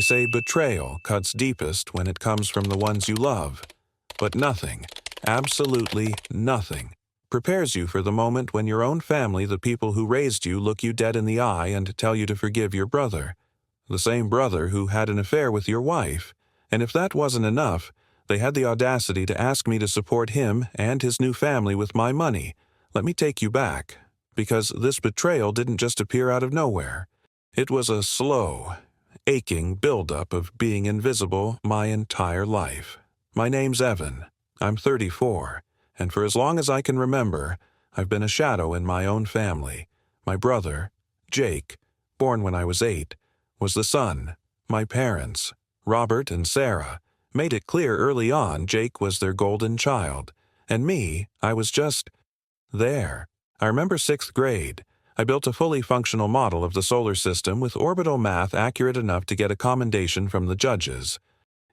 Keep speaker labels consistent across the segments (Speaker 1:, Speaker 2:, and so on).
Speaker 1: They say betrayal cuts deepest when it comes from the ones you love. But nothing, absolutely nothing, prepares you for the moment when your own family, the people who raised you, look you dead in the eye and tell you to forgive your brother. The same brother who had an affair with your wife. And if that wasn't enough, they had the audacity to ask me to support him and his new family with my money. Let me take you back, because this betrayal didn't just appear out of nowhere. It was a slow, aching buildup of being invisible my entire life. My name's Evan. I'm 34, and for as long as I can remember, I've been a shadow in my own family. My brother, Jake, born when I was 8, was the son. My parents, Robert and Sarah, made it clear early on Jake was their golden child, and me, I was just there. I remember 6th grade. I built a fully functional model of the solar system with orbital math accurate enough to get a commendation from the judges.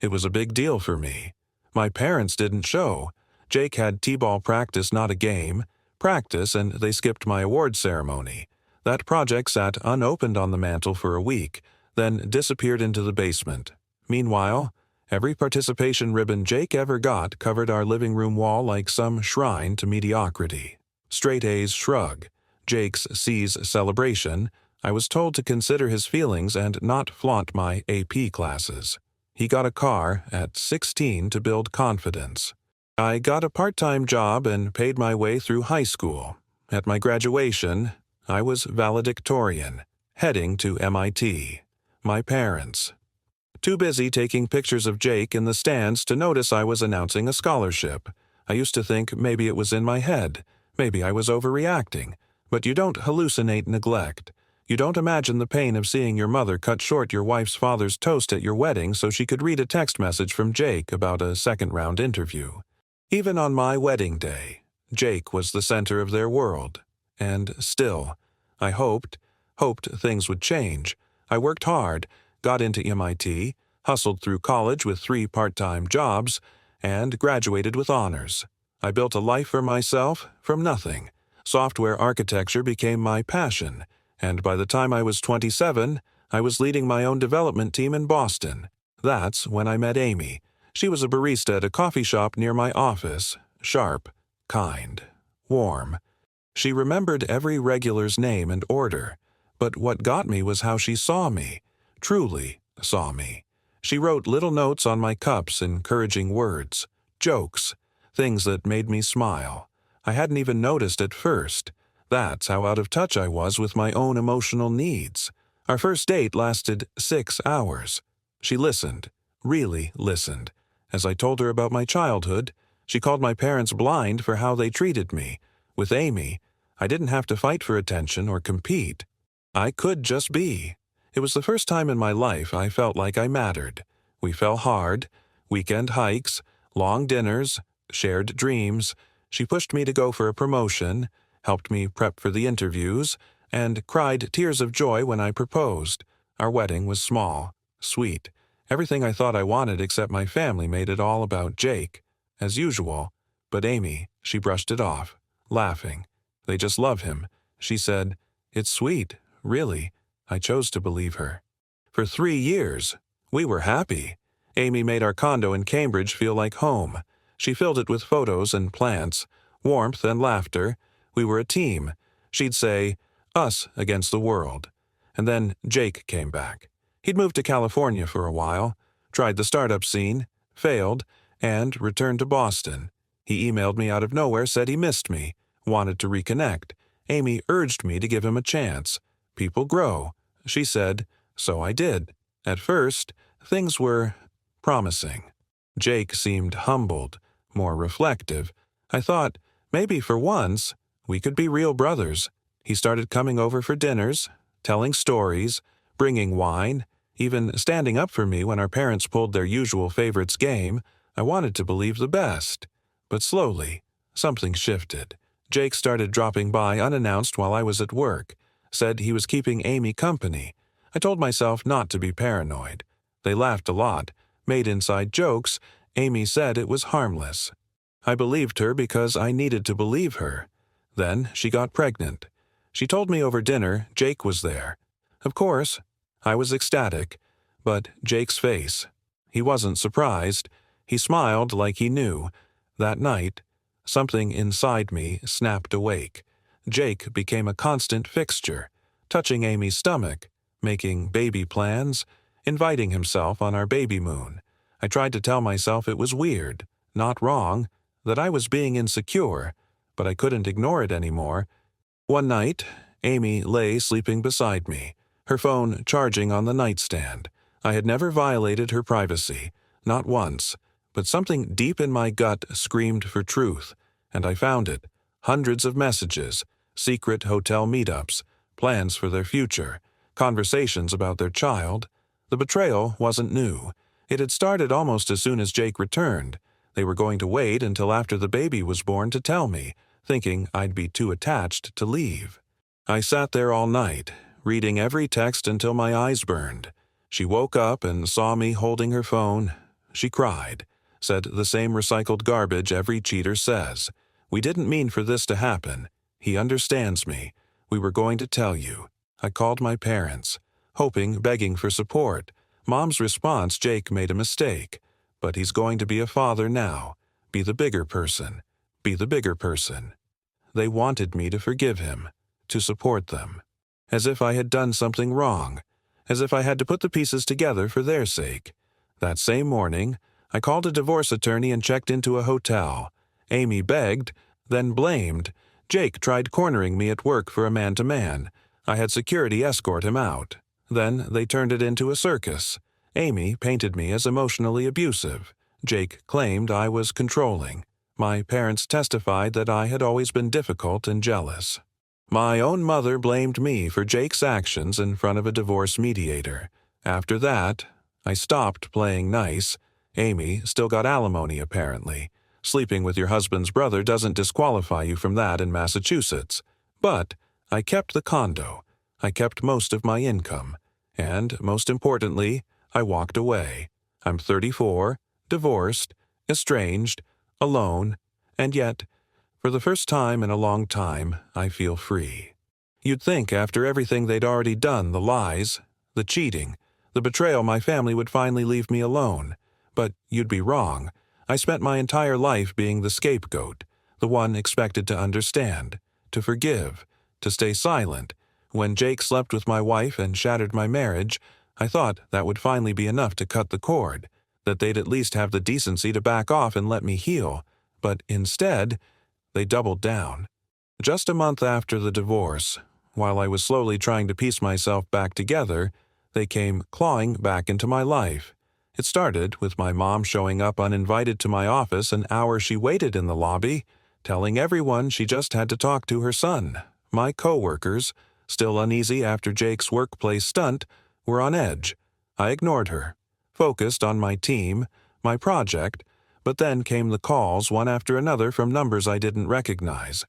Speaker 1: It was a big deal for me. My parents didn't show. Jake had t-ball practice, not a game. Practice, and they skipped my award ceremony. That project sat unopened on the mantel for a week, then disappeared into the basement. Meanwhile, every participation ribbon Jake ever got covered our living room wall like some shrine to mediocrity. Straight A's shrug. Jake's C's celebration. I was told to consider his feelings and not flaunt my AP classes. He got a car at 16 to build confidence. I got a part-time job and paid my way through high school. At my graduation, I was valedictorian, heading to MIT. My parents, too busy taking pictures of Jake in the stands to notice I was announcing a scholarship. I used to think maybe it was in my head. Maybe I was overreacting. But you don't hallucinate neglect. You don't imagine the pain of seeing your mother cut short your wife's father's toast at your wedding so she could read a text message from Jake about a second-round interview. Even on my wedding day, Jake was the center of their world. And still, I hoped things would change. I worked hard, got into MIT, hustled through college with 3 part-time jobs, and graduated with honors. I built a life for myself from nothing. Software architecture became my passion, and by the time I was 27, I was leading my own development team in Boston. That's when I met Amy. She was a barista at a coffee shop near my office, sharp, kind, warm. She remembered every regular's name and order, but what got me was how she saw me, truly saw me. She wrote little notes on my cups, encouraging words, jokes, things that made me smile. I hadn't even noticed at first. That's how out of touch I was with my own emotional needs. Our first date lasted 6 hours. She listened, really listened. As I told her about my childhood, she called my parents blind for how they treated me. With Amy, I didn't have to fight for attention or compete. I could just be. It was the first time in my life I felt like I mattered. We fell hard, weekend hikes, long dinners, shared dreams. She pushed me to go for a promotion, helped me prep for the interviews, and cried tears of joy when I proposed. Our wedding was small, sweet. Everything I thought I wanted except my family made it all about Jake, as usual. But Amy, she brushed it off, laughing. They just love him. She said, "It's sweet, really." I chose to believe her. For 3 years, we were happy. Amy made our condo in Cambridge feel like home. She filled it with photos and plants, warmth and laughter. We were a team. She'd say, us against the world. And then Jake came back. He'd moved to California for a while, tried the startup scene, failed, and returned to Boston. He emailed me out of nowhere, said he missed me, wanted to reconnect. Amy urged me to give him a chance. People grow. She said, so I did. At first, things were promising. Jake seemed humbled, more reflective. I thought, maybe for once, we could be real brothers. He started coming over for dinners, telling stories, bringing wine, even standing up for me when our parents pulled their usual favorites game. I wanted to believe the best. But slowly, something shifted. Jake started dropping by unannounced while I was at work, said he was keeping Amy company. I told myself not to be paranoid. They laughed a lot, made inside jokes. Amy said it was harmless. I believed her because I needed to believe her. Then she got pregnant. She told me over dinner Jake was there. Of course, I was ecstatic, But Jake's face. He wasn't surprised. He smiled like he knew. That night, something inside me snapped awake. Jake became a constant fixture, touching Amy's stomach, making baby plans, inviting himself on our baby moon. I tried to tell myself it was weird, not wrong, that I was being insecure, but I couldn't ignore it anymore. One night, Amy lay sleeping beside me, her phone charging on the nightstand. I had never violated her privacy, not once, but something deep in my gut screamed for truth, and I found it. Hundreds of messages, secret hotel meetups, plans for their future, conversations about their child. The betrayal wasn't new. It had started almost as soon as Jake returned. They were going to wait until after the baby was born to tell me, thinking I'd be too attached to leave. I sat there all night, reading every text until my eyes burned. She woke up and saw me holding her phone. She cried, said the same recycled garbage every cheater says. We didn't mean for this to happen. He understands me. We were going to tell you. I called my parents, hoping, begging for support. Mom's response, Jake made a mistake. But he's going to be a father now. Be the bigger person. Be the bigger person. They wanted me to forgive him, to support them. As if I had done something wrong. As if I had to put the pieces together for their sake. That same morning, I called a divorce attorney and checked into a hotel. Amy begged, then blamed. Jake tried cornering me at work for a man-to-man. I had security escort him out. Then they turned it into a circus. Amy painted me as emotionally abusive. Jake claimed I was controlling. My parents testified that I had always been difficult and jealous. My own mother blamed me for Jake's actions in front of a divorce mediator. After that, I stopped playing nice. Amy still got alimony, apparently. Sleeping with your husband's brother doesn't disqualify you from that in Massachusetts. But I kept the condo. I kept most of my income. And, most importantly, I walked away. I'm 34, divorced, estranged, alone, and yet, for the first time in a long time, I feel free. You'd think after everything they'd already done, the lies, the cheating, the betrayal, my family would finally leave me alone. But you'd be wrong. I spent my entire life being the scapegoat, the one expected to understand, to forgive, to stay silent. When Jake slept with my wife and shattered my marriage, I thought that would finally be enough to cut the cord, that they'd at least have the decency to back off and let me heal. But instead, they doubled down. Just a month after the divorce, while I was slowly trying to piece myself back together, they came clawing back into my life. It started with my mom showing up uninvited to my office an hour she waited in the lobby, telling everyone she just had to talk to her son. My coworkers, still uneasy after Jake's workplace stunt, were on edge. I ignored her, focused on my team, my project, but then came the calls one after another from numbers I didn't recognize.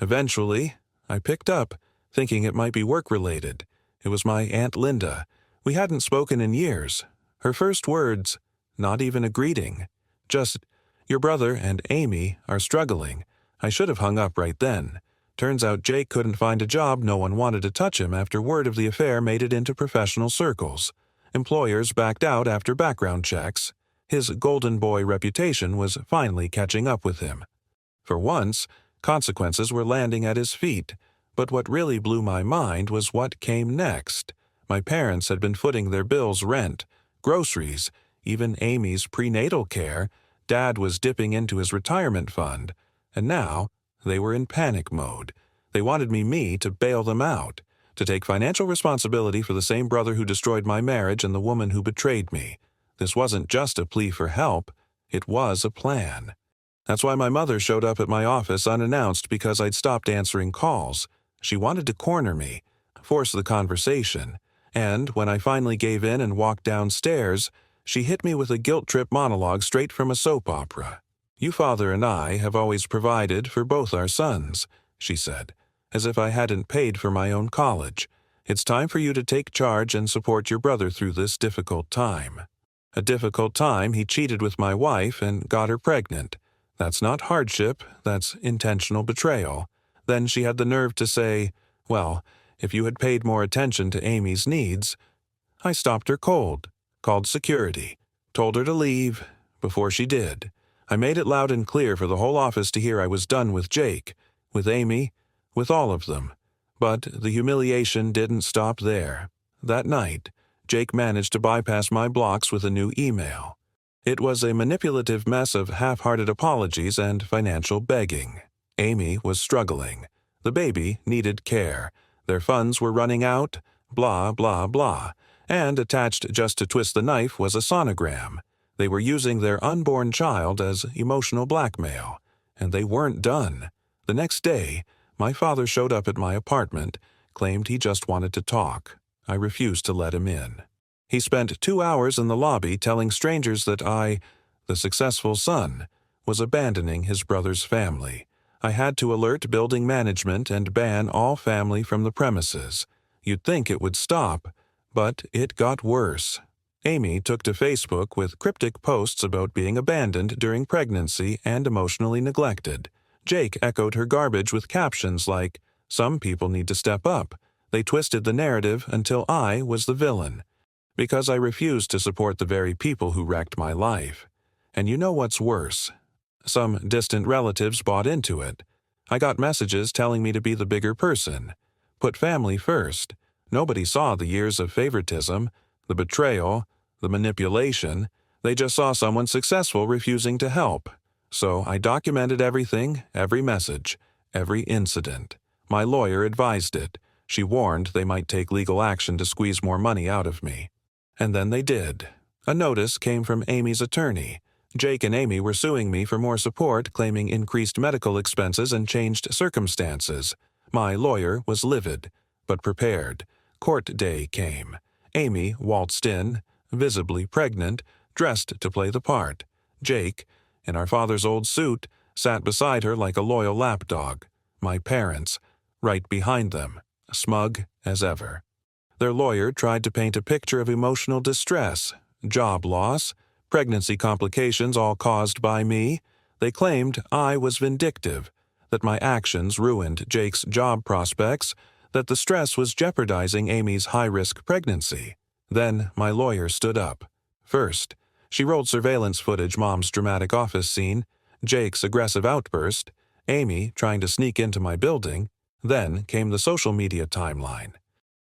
Speaker 1: Eventually, I picked up, thinking it might be work-related. It was my Aunt Linda. We hadn't spoken in years. Her first words, not even a greeting. Just, your brother and Amy are struggling. I should have hung up right then. Turns out Jake couldn't find a job, no one wanted to touch him after word of the affair made it into professional circles. Employers backed out after background checks. His golden boy reputation was finally catching up with him. For once, consequences were landing at his feet. But what really blew my mind was what came next. My parents had been footing their bills, rent, groceries, even Amy's prenatal care. Dad was dipping into his retirement fund. And now, they were in panic mode. They wanted me to bail them out, to take financial responsibility for the same brother who destroyed my marriage and the woman who betrayed me. This wasn't just a plea for help, it was a plan. That's why my mother showed up at my office unannounced, because I'd stopped answering calls. She wanted to corner me, force the conversation, and when I finally gave in and walked downstairs, she hit me with a guilt trip monologue straight from a soap opera. You father and I have always provided for both our sons, she said, as if I hadn't paid for my own college. It's time for you to take charge and support your brother through this difficult time. A difficult time he cheated with my wife and got her pregnant. That's not hardship, that's intentional betrayal. Then she had the nerve to say, well, if you had paid more attention to Amy's needs. I stopped her cold. called security, told her to leave. Before she did, I made it loud and clear for the whole office to hear I was done with Jake, with Amy, with all of them. But the humiliation didn't stop there. That night, Jake managed to bypass my blocks with a new email. It was a manipulative mess of half-hearted apologies and financial begging. Amy was struggling. The baby needed care. Their funds were running out, blah, blah, blah. And attached just to twist the knife was a sonogram. They were using their unborn child as emotional blackmail. And they weren't done. The next day, my father showed up at my apartment, claimed he just wanted to talk. I refused to let him in. He spent 2 hours in the lobby telling strangers that I, the successful son, was abandoning his brother's family. I had to alert building management and ban all family from the premises. You'd think it would stop, but it got worse. Amy took to Facebook with cryptic posts about being abandoned during pregnancy and emotionally neglected. Jake echoed her garbage with captions like, "Some people need to step up." They twisted the narrative until I was the villain, because I refused to support the very people who wrecked my life. And you know what's worse? Some distant relatives bought into it. I got messages telling me to be the bigger person, put family first. Nobody saw the years of favoritism, the betrayal, the manipulation. They just saw someone successful refusing to help. So I documented everything, every message, every incident. My lawyer advised it. She warned they might take legal action to squeeze more money out of me. And then they did. A notice came from Amy's attorney. Jake and Amy were suing me for more support, claiming increased medical expenses and changed circumstances. My lawyer was livid, but prepared. Court day came. Amy waltzed in, visibly pregnant, dressed to play the part. Jake, in our father's old suit, sat beside her like a loyal lapdog. My parents, right behind them, smug as ever. Their lawyer tried to paint a picture of emotional distress, job loss, pregnancy complications all caused by me. They claimed I was vindictive, that my actions ruined Jake's job prospects, that the stress was jeopardizing Amy's high-risk pregnancy. Then my lawyer stood up. First, she rolled surveillance footage Mom's dramatic office scene, Jake's aggressive outburst, Amy trying to sneak into my building. Then came the social media timeline.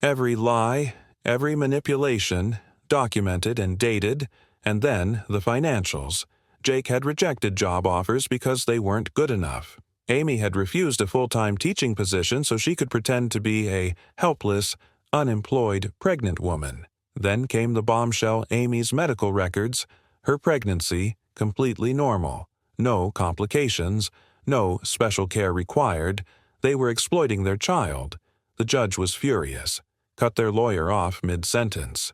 Speaker 1: Every lie, every manipulation, documented and dated, and then the financials. Jake had rejected job offers because they weren't good enough. Amy had refused a full-time teaching position so she could pretend to be a helpless, unemployed, pregnant woman. Then came the bombshell Amy's medical records, her pregnancy completely normal, no complications, no special care required. They were exploiting their child. The judge was furious, cut their lawyer off mid-sentence.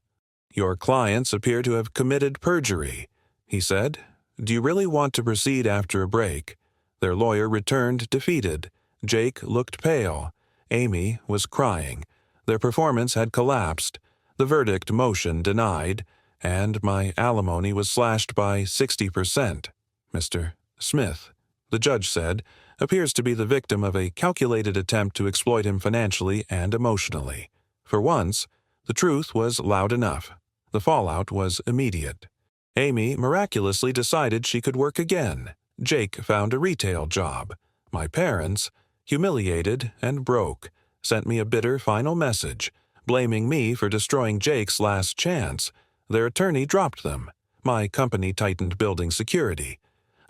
Speaker 1: "Your clients appear to have committed perjury," he said. "Do you really want to proceed after a break?" Their lawyer returned defeated. Jake looked pale. Amy was crying. Their performance had collapsed. The verdict motion denied, and my alimony was slashed by 60%. "Mr. Smith," the judge said, "appears to be the victim of a calculated attempt to exploit him financially and emotionally." For once, the truth was loud enough. The fallout was immediate. Amy miraculously decided she could work again. Jake found a retail job. My parents, humiliated and broke, sent me a bitter final message, blaming me for destroying Jake's last chance. Their attorney dropped them. My company tightened building security.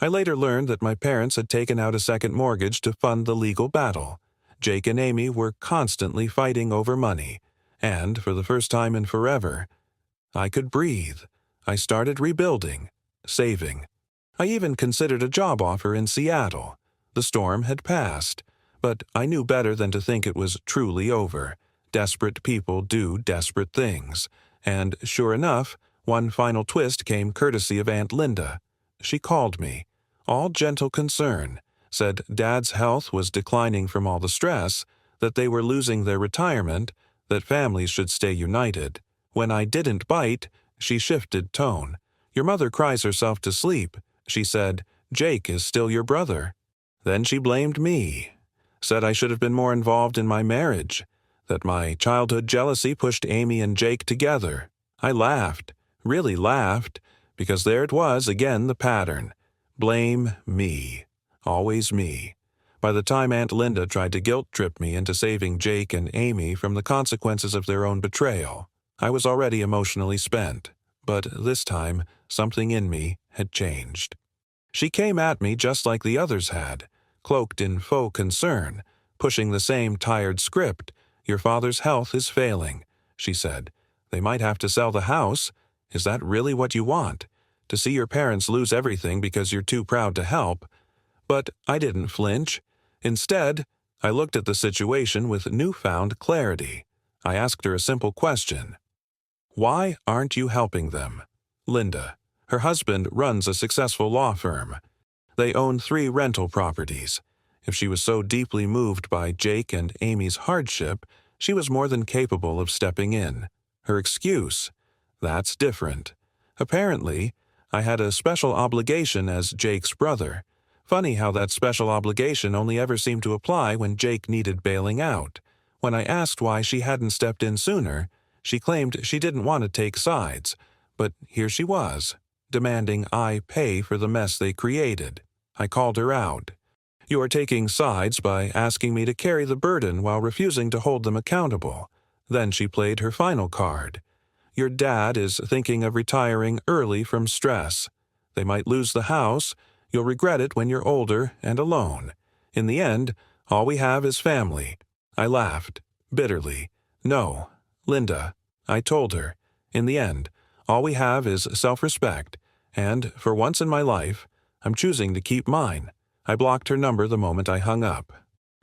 Speaker 1: I later learned that my parents had taken out a second mortgage to fund the legal battle. Jake and Amy were constantly fighting over money. And, for the first time in forever, I could breathe. I started rebuilding, saving. I even considered a job offer in Seattle. The storm had passed, but I knew better than to think it was truly over. Desperate people do desperate things. And, sure enough, one final twist came courtesy of Aunt Linda. She called me, all gentle concern, said Dad's health was declining from all the stress, that they were losing their retirement, that families should stay united. When I didn't bite, she shifted tone. "Your mother cries herself to sleep." She said, "Jake is still your brother." Then she blamed me, said I should have been more involved in my marriage, that my childhood jealousy pushed Amy and Jake together. I laughed, really laughed, because there it was again, the pattern. Blame me. Always me. By the time Aunt Linda tried to guilt-trip me into saving Jake and Amy from the consequences of their own betrayal, I was already emotionally spent. But this time, something in me had changed. She came at me just like the others had, cloaked in faux concern, pushing the same tired script. "Your father's health is failing," she said. "They might have to sell the house. Is that really what you want? To see your parents lose everything because you're too proud to help?" But I didn't flinch. Instead, I looked at the situation with newfound clarity. I asked her a simple question. "Why aren't you helping them?" Linda. Her husband runs a successful law firm. They own 3 rental properties. If she was so deeply moved by Jake and Amy's hardship, she was more than capable of stepping in. Her excuse? That's different. Apparently, I had a special obligation as Jake's brother. Funny how that special obligation only ever seemed to apply when Jake needed bailing out. When I asked why she hadn't stepped in sooner, she claimed she didn't want to take sides. But here she was, demanding I pay for the mess they created. I called her out. "You are taking sides by asking me to carry the burden while refusing to hold them accountable." Then she played her final card. "Your dad is thinking of retiring early from stress. They might lose the house. You'll regret it when you're older and alone. In the end, all we have is family." I laughed, bitterly. "No, Linda," I told her. "In the end, all we have is self-respect, and, for once in my life, I'm choosing to keep mine." I blocked her number the moment I hung up.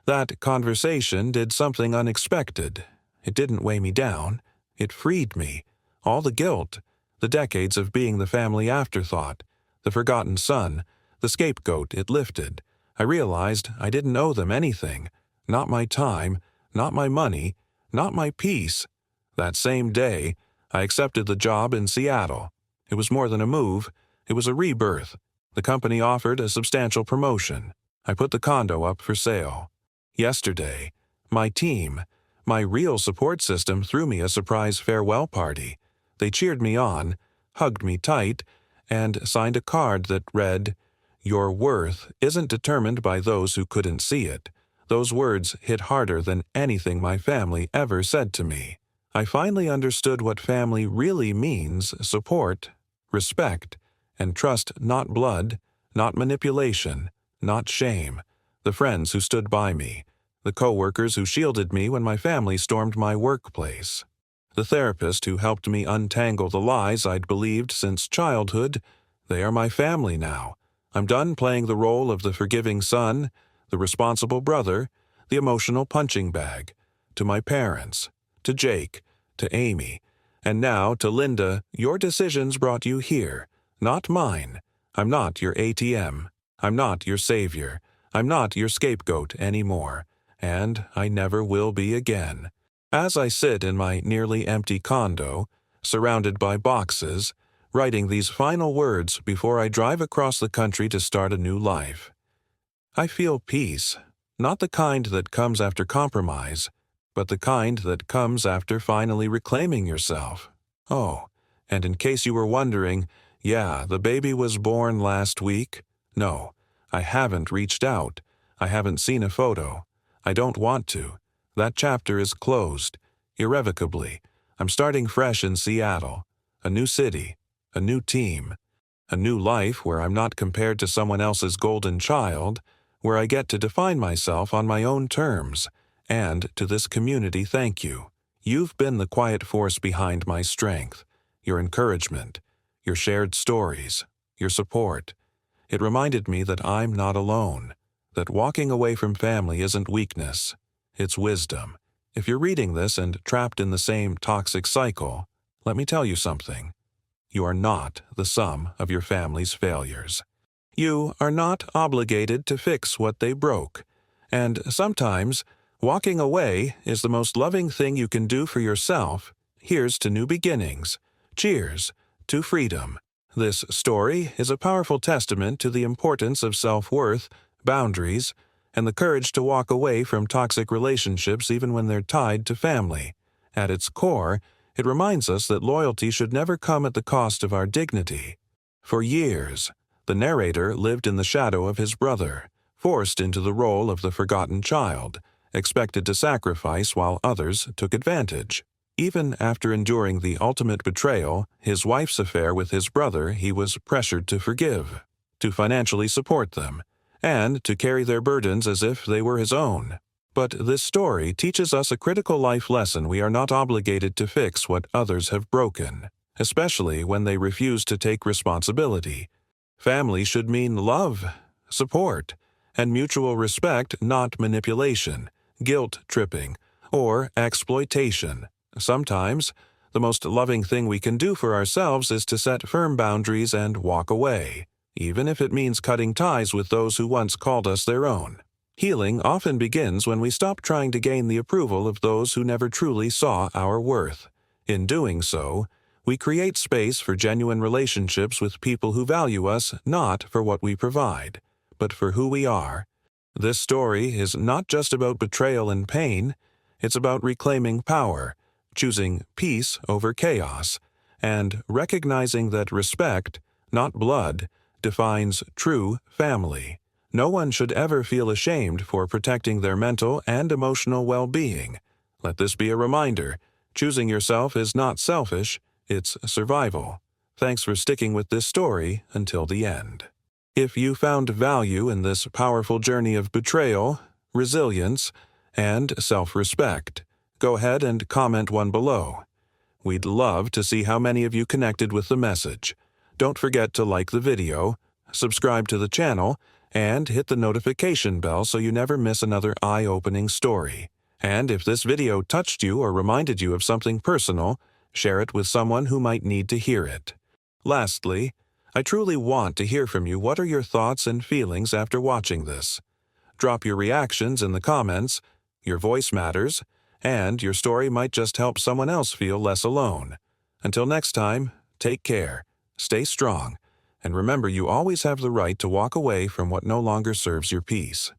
Speaker 1: That conversation did something unexpected. It didn't weigh me down. It freed me. All the guilt, the decades of being the family afterthought, the forgotten son, the scapegoat, it lifted. I realized I didn't owe them anything. Not my time, not my money, not my peace. That same day, I accepted the job in Seattle. It was more than a move. It was a rebirth. The company offered a substantial promotion. I put the condo up for sale. Yesterday, my team, my real support system, threw me a surprise farewell party. They cheered me on, hugged me tight, and signed a card that read, "Your worth isn't determined by those who couldn't see it." Those words hit harder than anything my family ever said to me. I finally understood what family really means: support, respect, and trust, not blood, not manipulation, not shame. The friends who stood by me, the co-workers who shielded me when my family stormed my workplace, the therapist who helped me untangle the lies I'd believed since childhood, they are my family now. I'm done playing the role of the forgiving son, the responsible brother, the emotional punching bag. To my parents, to Jake, to Amy, and now to Linda, your decisions brought you here, not mine. I'm not your ATM. I'm not your savior. I'm not your scapegoat anymore, and I never will be again. As I sit in my nearly empty condo, surrounded by boxes, writing these final words before I drive across the country to start a new life, I feel peace, not the kind that comes after compromise, but the kind that comes after finally reclaiming yourself. Oh, and in case you were wondering, yeah, the baby was born last week. No, I haven't reached out. I haven't seen a photo. I don't want to. That chapter is closed, irrevocably. I'm starting fresh in Seattle. A new city, a new team, a new life where I'm not compared to someone else's golden child, where I get to define myself on my own terms. And to this community, thank you. You've been the quiet force behind my strength, your encouragement, your shared stories, your support. It reminded me that I'm not alone, that walking away from family isn't weakness, it's wisdom. If you're reading this and trapped in the same toxic cycle, let me tell you something. You are not the sum of your family's failures. You are not obligated to fix what they broke. And sometimes, walking away is the most loving thing you can do for yourself. Here's to new beginnings. Cheers to freedom. This story is a powerful testament to the importance of self-worth, boundaries, and the courage to walk away from toxic relationships even when they're tied to family. At its core, It reminds us that loyalty should never come at the cost of our dignity. For years, the narrator lived in the shadow of his brother, forced into the role of the forgotten child, expected to sacrifice while others took advantage. Even after enduring the ultimate betrayal, his wife's affair with his brother, he was pressured to forgive, to financially support them, and to carry their burdens as if they were his own. But this story teaches us a critical life lesson: we are not obligated to fix what others have broken, especially when they refuse to take responsibility. Family should mean love, support, and mutual respect, not manipulation, guilt-tripping, or exploitation. Sometimes, the most loving thing we can do for ourselves is to set firm boundaries and walk away, even if it means cutting ties with those who once called us their own. Healing often begins when we stop trying to gain the approval of those who never truly saw our worth. In doing so, we create space for genuine relationships with people who value us not for what we provide, but for who we are. This story is not just about betrayal and pain, it's about reclaiming power, choosing peace over chaos, and recognizing that respect, not blood, defines true family. No one should ever feel ashamed for protecting their mental and emotional well-being. Let this be a reminder: choosing yourself is not selfish, it's survival. Thanks for sticking with this story until the end. If you found value in this powerful journey of betrayal, resilience, and self-respect, go ahead and comment one below. We'd love to see how many of you connected with the message. Don't forget to like the video, subscribe to the channel, and hit the notification bell so you never miss another eye-opening story. And if this video touched you or reminded you of something personal, share it with someone who might need to hear it. Lastly, I truly want to hear from you. What are your thoughts and feelings after watching this? Drop your reactions in the comments. Your voice matters, and your story might just help someone else feel less alone. Until next time, take care, stay strong, and remember, you always have the right to walk away from what no longer serves your peace.